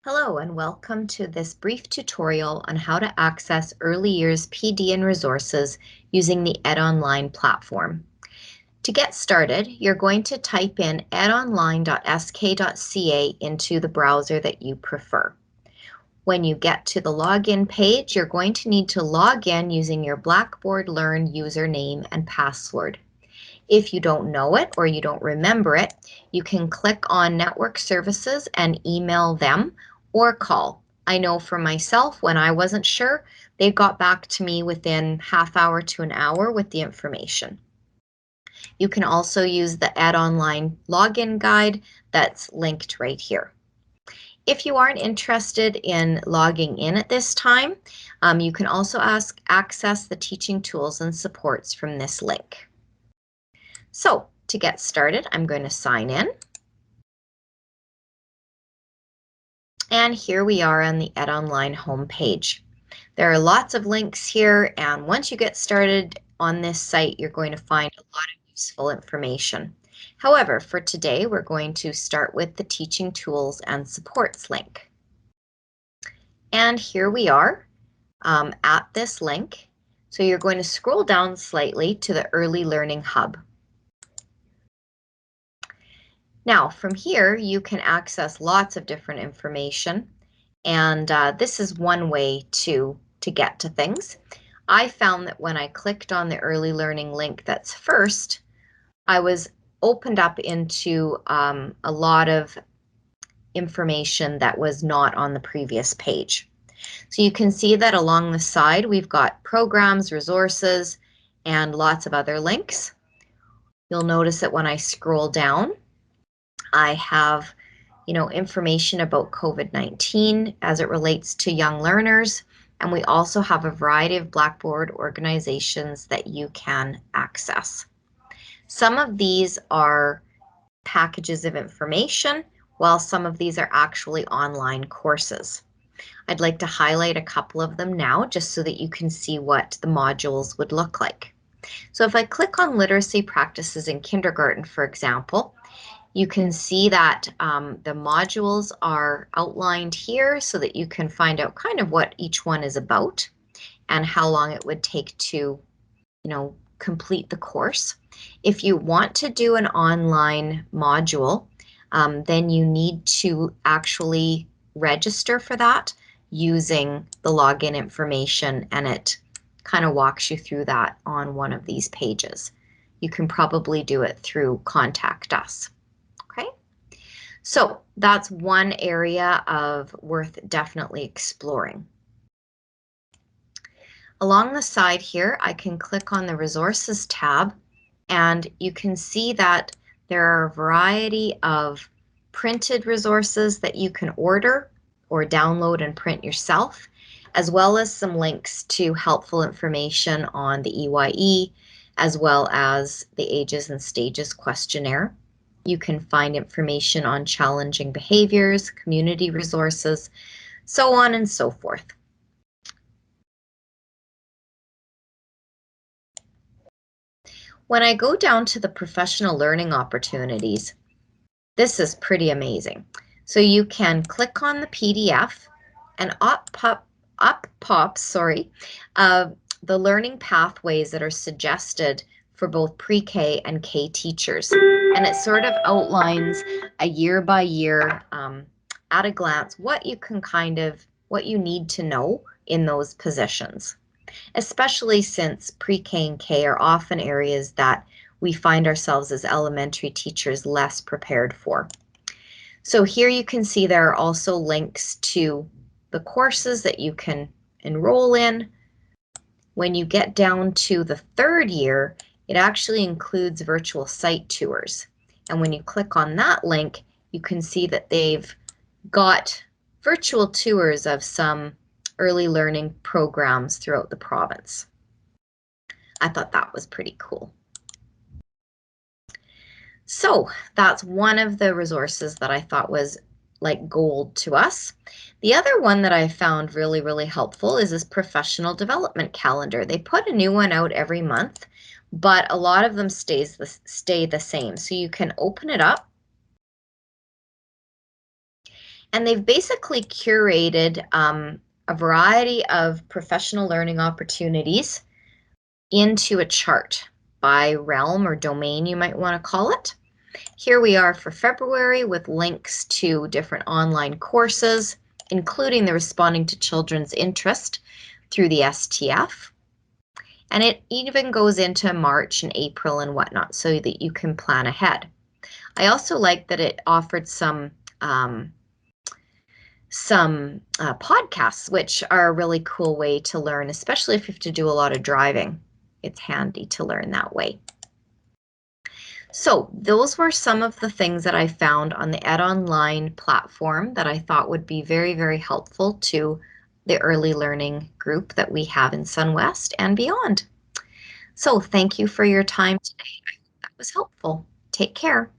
Hello and welcome to this brief tutorial on how to access early years PD and resources using the EdOnline platform. To get started, you're going to type in edonline.sk.ca into the browser that you prefer. When you get to the login page, you're going to need to log in using your Blackboard Learn username and password. If you don't know it or you don't remember it, you can click on Network Services and email them or call. I know for myself, when I wasn't sure, they got back to me within half hour to an hour with the information. You can also use the EdOnline login guide that's linked right here. If you aren't interested in logging in at this time, you can also access the teaching tools and supports from this link. So to get started, I'm going to sign in. And here we are on the EdOnline homepage. There are lots of links here, and once you get started on this site, you're going to find a lot of useful information. However, for today, we're going to start with the teaching tools and supports link. And here we are at this link. So you're going to scroll down slightly to the Early Learning Hub. Now, from here, you can access lots of different information, and this is one way to get to things. I found that when I clicked on the early learning link that's first, I was opened up into a lot of information that was not on the previous page. So you can see that along the side, we've got programs, resources, and lots of other links. You'll notice that when I scroll down, I have, information about COVID-19 as it relates to young learners, and we also have a variety of Blackboard organizations that you can access. Some of these are packages of information, while some of these are actually online courses. I'd like to highlight a couple of them now, just so that you can see what the modules would look like. So if I click on Literacy Practices in Kindergarten, for example, you can see that the modules are outlined here so that you can find out kind of what each one is about and how long it would take to, complete the course. If you want to do an online module, then you need to actually register for that using the login information, and it kind of walks you through that on one of these pages. You can probably do it through Contact Us. Okay, so that's one area of worth definitely exploring. Along the side here, I can click on the Resources tab, and you can see that there are a variety of printed resources that you can order or download and print yourself, as well as some links to helpful information on the EYE, as well as the Ages and Stages questionnaire. You can find information on challenging behaviors, community resources, so on and so forth. When I go down to the professional learning opportunities, this is pretty amazing. So you can click on the PDF and up pops the learning pathways that are suggested for both pre-K and K teachers. And it sort of outlines a year by year, at a glance, what you need to know in those positions, especially since pre-K and K are often areas that we find ourselves as elementary teachers less prepared for. So here you can see there are also links to the courses that you can enroll in. When you get down to the third year, it actually includes virtual site tours. And when you click on that link, you can see that they've got virtual tours of some early learning programs throughout the province. I thought that was pretty cool. So that's one of the resources that I thought was like gold to us. The other one that I found really, really helpful is this professional development calendar. They put a new one out every month, but a lot of them stay the same. So you can open it up, And they've basically curated a variety of professional learning opportunities into a chart by realm or domain, you might want to call it. Here we are for February with links to different online courses, including the Responding to Children's Interest through the STF. And it even goes into March and April and whatnot so that you can plan ahead. I also like that it offered some podcasts, which are a really cool way to learn, especially if you have to do a lot of driving. It's handy to learn that way. So those were some of the things that I found on the EdOnline platform that I thought would be very, very helpful to the early learning group that we have in SunWest and beyond. So thank you for your time today. I hope that was helpful. Take care.